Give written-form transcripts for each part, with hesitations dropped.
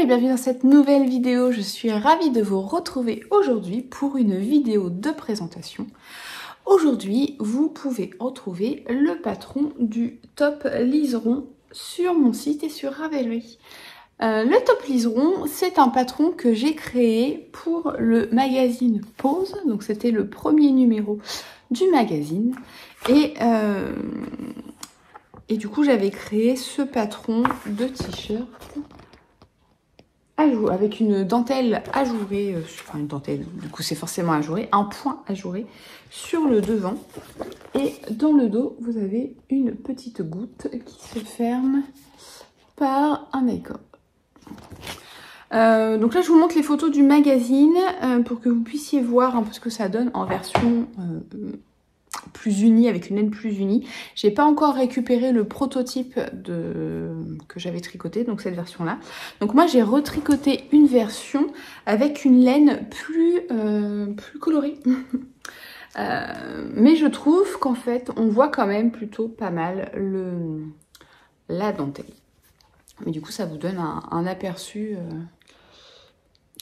et bienvenue dans cette nouvelle vidéo. Je suis ravie de vous retrouver aujourd'hui pour une vidéo de présentation. Aujourd'hui, vous pouvez retrouver le patron du top liseron sur mon site et sur Ravelry. Le top liseron, c'est un patron que j'ai créé pour le magazine Pose. Donc c'était le premier numéro du magazine. Et du coup, j'avais créé ce patron de t-shirt avec une dentelle ajourée, enfin une dentelle, du coup c'est forcément ajouré, un point ajouré sur le devant. Et dans le dos, vous avez une petite goutte qui se ferme par un make-up. Donc là, je vous montre les photos du magazine pour que vous puissiez voir un peu ce que ça donne en version plus unie, avec une laine plus unie. J'ai pas encore récupéré le prototype que j'avais tricoté, donc cette version là. Donc moi j'ai retricoté une version avec une laine plus colorée. Mais je trouve qu'en fait on voit quand même plutôt pas mal la dentelle. Mais du coup ça vous donne un aperçu.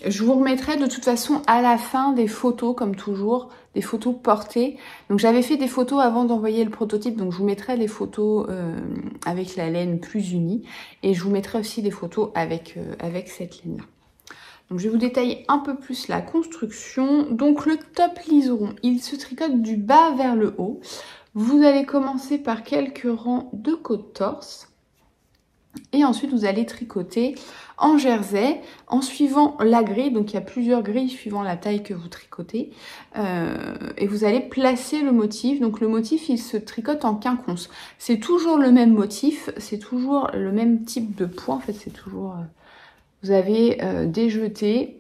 Je vous remettrai de toute façon à la fin des photos, comme toujours, des photos portées. Donc j'avais fait des photos avant d'envoyer le prototype, donc je vous mettrai les photos avec la laine plus unie. Et je vous mettrai aussi des photos avec cette laine-là. Donc je vais vous détailler un peu plus la construction. Donc le top liseron, il se tricote du bas vers le haut. Vous allez commencer par quelques rangs de côte-torse. Et ensuite, vous allez tricoter en jersey en suivant la grille. Donc, il y a plusieurs grilles suivant la taille que vous tricotez. Et vous allez placer le motif. Donc, le motif, il se tricote en quinconce. C'est toujours le même motif. C'est toujours le même type de point. En fait, c'est toujours... vous avez des jetés,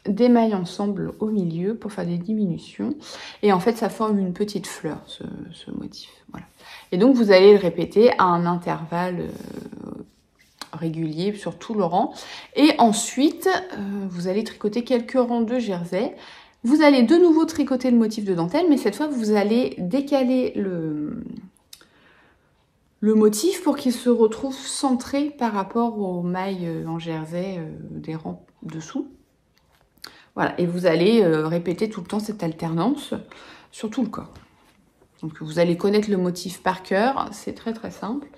des mailles ensemble au milieu pour faire des diminutions. Et en fait, ça forme une petite fleur, ce motif. Voilà. Et donc, vous allez le répéter à un intervalle... régulier sur tout le rang. Et ensuite, vous allez tricoter quelques rangs de jersey. Vous allez de nouveau tricoter le motif de dentelle, mais cette fois, vous allez décaler le motif pour qu'il se retrouve centré par rapport aux mailles en jersey des rangs dessous. Voilà, et vous allez répéter tout le temps cette alternance sur tout le corps. Donc, vous allez connaître le motif par cœur, c'est très très simple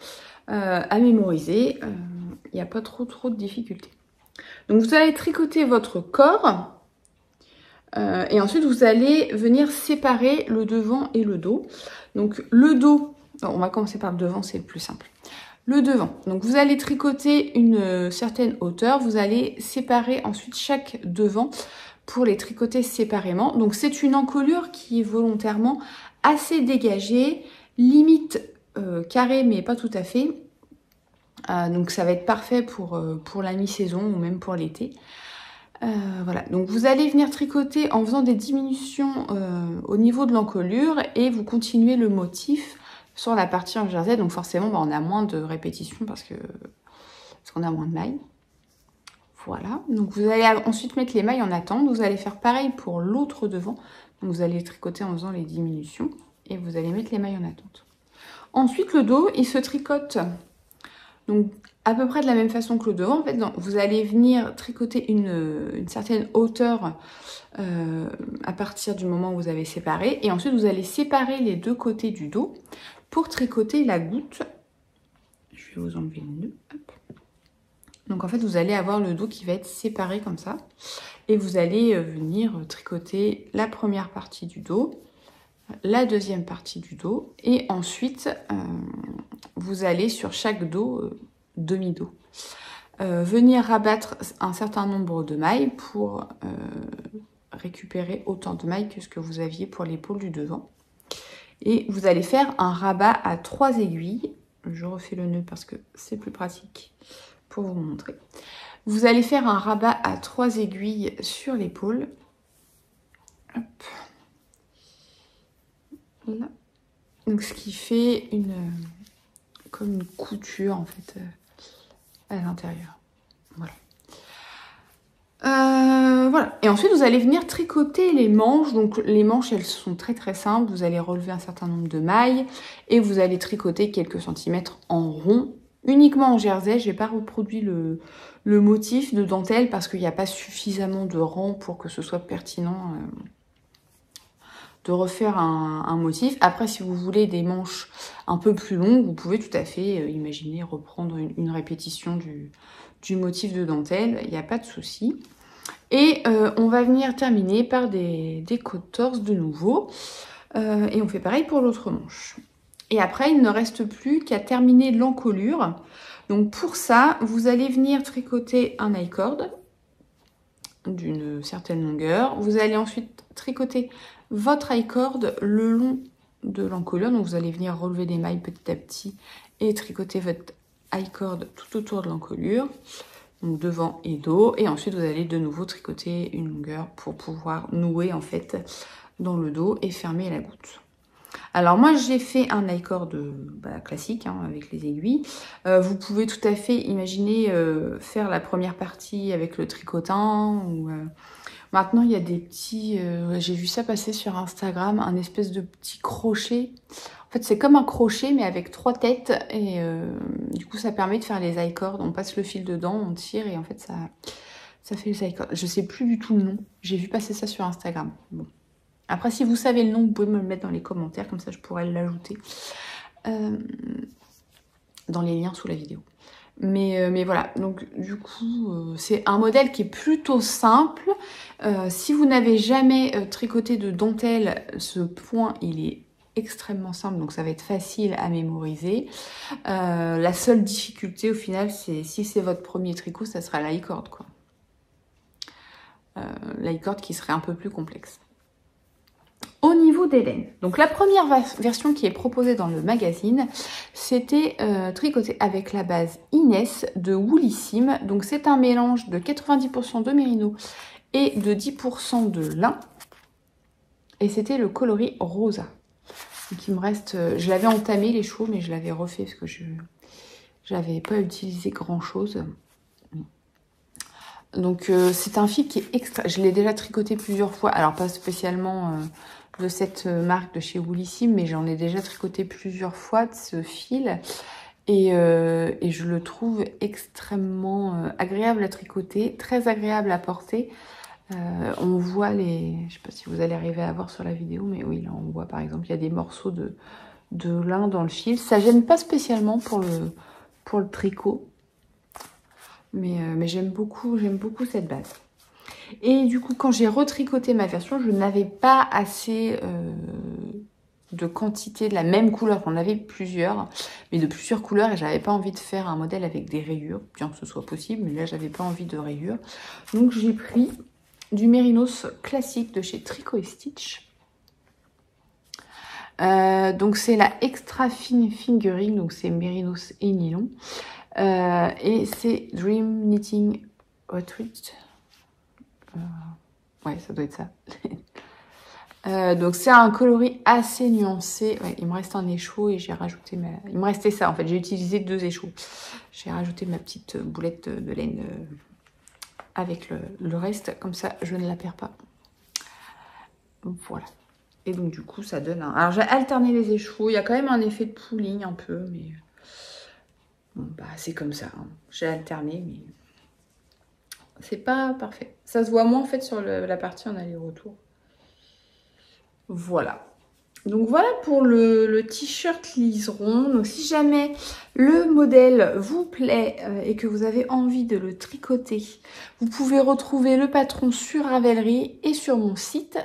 à mémoriser. Il n'y a pas trop de difficultés. Donc vous allez tricoter votre corps et ensuite vous allez venir séparer le devant et le dos. Donc le dos, on va commencer par le devant, c'est le plus simple. Le devant, donc vous allez tricoter une certaine hauteur, vous allez séparer ensuite chaque devant pour les tricoter séparément. Donc c'est une encolure qui est volontairement assez dégagée, limite carré mais pas tout à fait. Donc ça va être parfait pour la mi-saison ou même pour l'été. Voilà, donc vous allez venir tricoter en faisant des diminutions au niveau de l'encolure et vous continuez le motif sur la partie en jersey. Donc forcément on a moins de répétitions parce qu'on a moins de mailles. Voilà, donc vous allez ensuite mettre les mailles en attente. Vous allez faire pareil pour l'autre devant. Donc vous allez tricoter en faisant les diminutions et vous allez mettre les mailles en attente. Ensuite, le dos, il se tricote donc à peu près de la même façon que le devant. En fait, vous allez venir tricoter une certaine hauteur à partir du moment où vous avez séparé. Et ensuite, vous allez séparer les deux côtés du dos pour tricoter la goutte. Je vais vous enlever le nœud. Hop. Donc en fait, vous allez avoir le dos qui va être séparé comme ça. Et vous allez venir tricoter la première partie du dos, la deuxième partie du dos, et ensuite vous allez sur chaque dos, demi-dos, venir rabattre un certain nombre de mailles pour récupérer autant de mailles que ce que vous aviez pour l'épaule du devant. Et vous allez faire un rabat à 3 aiguilles. Je refais le nœud parce que c'est plus pratique pour vous montrer. Vous allez faire un rabat à 3 aiguilles sur l'épaule. Hop. Là. Donc ce qui fait comme une couture en fait à l'intérieur. Voilà. Voilà. Et ensuite vous allez venir tricoter les manches. Donc les manches elles sont très très simples. Vous allez relever un certain nombre de mailles et vous allez tricoter quelques centimètres en rond uniquement en jersey. J'ai pas reproduit le motif de dentelle parce qu'il n'y a pas suffisamment de rang pour que ce soit pertinent de refaire un motif. Après, si vous voulez des manches un peu plus longues, vous pouvez tout à fait imaginer reprendre une répétition du motif de dentelle. Il n'y a pas de souci. Et on va venir terminer par des côtes torse de nouveau. Et on fait pareil pour l'autre manche. Et après, il ne reste plus qu'à terminer l'encolure. Donc pour ça, vous allez venir tricoter un I-cord d'une certaine longueur. Vous allez ensuite tricoter votre I-cord le long de l'encolure. Donc vous allez venir relever des mailles petit à petit et tricoter votre I-cord tout autour de l'encolure. Donc devant et dos. Et ensuite, vous allez de nouveau tricoter une longueur pour pouvoir nouer en fait dans le dos et fermer la goutte. Alors moi j'ai fait un I-cord classique hein, avec les aiguilles. Vous pouvez tout à fait imaginer faire la première partie avec le tricotin. Ou, maintenant il y a des petits, j'ai vu ça passer sur Instagram, un espèce de petit crochet. En fait c'est comme un crochet mais avec 3 têtes et du coup ça permet de faire les I-cords. On passe le fil dedans, on tire et en fait ça fait les I-cords. Je sais plus du tout le nom, j'ai vu passer ça sur Instagram. Bon. Après, si vous savez le nom, vous pouvez me le mettre dans les commentaires, comme ça je pourrais l'ajouter dans les liens sous la vidéo. Mais voilà, donc du coup, c'est un modèle qui est plutôt simple. Si vous n'avez jamais tricoté de dentelle, ce point, il est extrêmement simple, donc ça va être facile à mémoriser. La seule difficulté au final, c'est si c'est votre premier tricot, ça sera l'i-cord, quoi. L'i-cord qui serait un peu plus complexe. Au niveau des laines, donc la première version qui est proposée dans le magazine, c'était tricoté avec la base Inès de Woolissime. Donc c'est un mélange de 90% de mérino et de 10% de lin. Et c'était le coloris rosa. Donc il me reste, je l'avais entamé les chevaux, mais je l'avais refait parce que je n'avais pas utilisé grand chose. Donc c'est un fil qui est extra, je l'ai déjà tricoté plusieurs fois, alors pas spécialement de cette marque de chez Woolissime, mais j'en ai déjà tricoté plusieurs fois de ce fil et je le trouve extrêmement agréable à tricoter, très agréable à porter. On voit les, je sais pas si vous allez arriver à voir sur la vidéo, mais oui là on voit par exemple il y a des morceaux de lin dans le fil, ça gêne pas spécialement pour le tricot. Mais j'aime beaucoup cette base. Et du coup, quand j'ai retricoté ma version, je n'avais pas assez de quantité de la même couleur. On avait plusieurs, mais de plusieurs couleurs. Et j'avais pas envie de faire un modèle avec des rayures, bien que ce soit possible. Mais là, j'avais pas envie de rayures. Donc, j'ai pris du mérinos classique de chez Tricot & Stitch. Donc, c'est la Extra Fine Fingering. Donc, c'est mérinos et nylon. Et c'est Dream Knitting Retreat. Ouais, ça doit être ça. Donc c'est un coloris assez nuancé. Ouais, il me reste un écheau et j'ai rajouté ma... Il me restait ça en fait, j'ai utilisé 2 échos. J'ai rajouté ma petite boulette de laine avec le reste, comme ça je ne la perds pas. Voilà. Et donc du coup ça donne un... Alors j'ai alterné les échos, il y a quand même un effet de pooling un peu, mais... Bon, bah, c'est comme ça, hein. J'ai alterné, mais c'est pas parfait. Ça se voit moins en fait sur la partie en aller-retour. Voilà. Donc voilà pour le t-shirt liseron. Donc si jamais le modèle vous plaît et que vous avez envie de le tricoter, vous pouvez retrouver le patron sur Ravelry et sur mon site.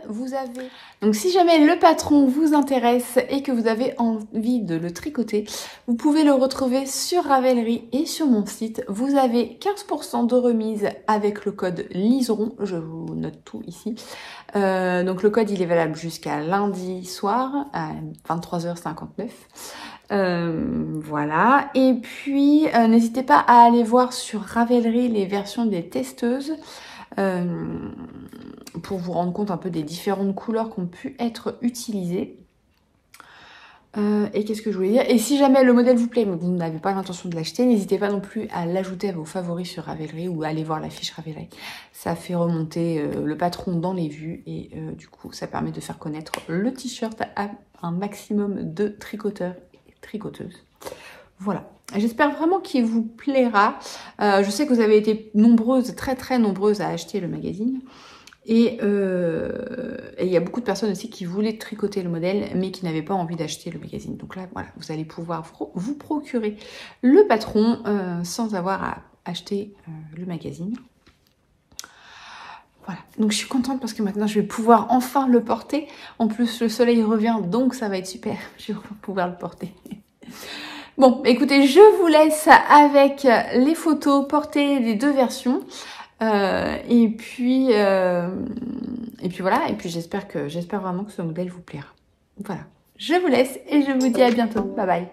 Donc si jamais le patron vous intéresse et que vous avez envie de le tricoter, vous pouvez le retrouver sur Ravelry et sur mon site. Vous avez 15% de remise avec le code liseron. Je vous note tout ici. Donc le code il est valable jusqu'à lundi soir à 23h59. Voilà. Et puis n'hésitez pas à aller voir sur Ravelry les versions des testeuses pour vous rendre compte un peu des différentes couleurs qui ont pu être utilisées. Et qu'est-ce que je voulais dire? Et si jamais le modèle vous plaît mais que vous n'avez pas l'intention de l'acheter, n'hésitez pas non plus à l'ajouter à vos favoris sur Ravelry ou à aller voir la fiche Ravelry. Ça fait remonter le patron dans les vues et du coup ça permet de faire connaître le t-shirt à un maximum de tricoteurs et tricoteuses. Voilà. J'espère vraiment qu'il vous plaira. Je sais que vous avez été nombreuses, très très nombreuses à acheter le magazine. Et il y a beaucoup de personnes aussi qui voulaient tricoter le modèle, mais qui n'avaient pas envie d'acheter le magazine. Donc là, voilà, vous allez pouvoir vous procurer le patron sans avoir à acheter le magazine. Voilà, donc je suis contente parce que maintenant je vais pouvoir enfin le porter. En plus, le soleil revient, donc ça va être super. Je vais pouvoir le porter. Bon, écoutez, je vous laisse avec les photos portées des deux versions. Et puis voilà, et puis j'espère vraiment que ce modèle vous plaira. Voilà, je vous laisse et je vous dis à bientôt. Bye bye.